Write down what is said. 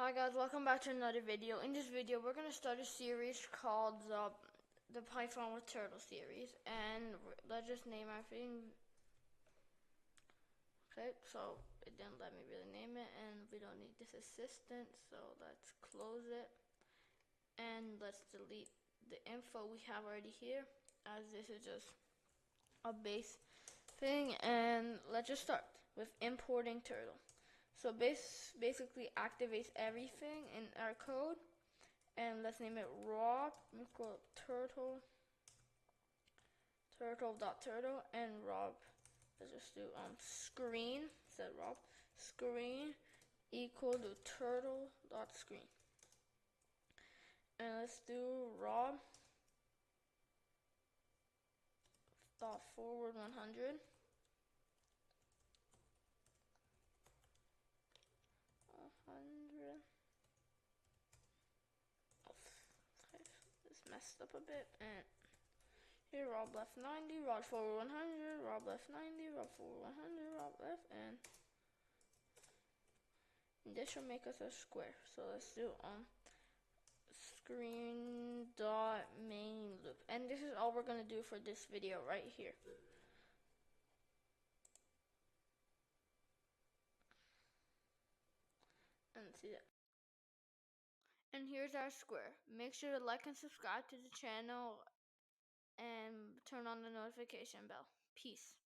Hi guys, welcome back to another video. In this video, we're going to start a series called the Python with Turtle series, and let's just name our thing. Okay, so it didn't let me really name it, and we don't need this assistant, so let's close it, and let's delete the info we have already here, as this is just a base thing, and let's just start with importing turtle. So basically activates everything in our code, and let's name it raw equal turtle, and rob. Let's just do screen instead of rob. Screen equal to turtle.screen, and let's do rob dot forward 100. This messed up a bit, and here rob left 90, rob forward 100, rob left 90, rob forward 100, rob left, and this should make us a square. So let's do screen dot main loop, and this is all we're gonna do for this video right here. And see that. And here's our square. Make sure to like and subscribe to the channel and turn on the notification bell. Peace.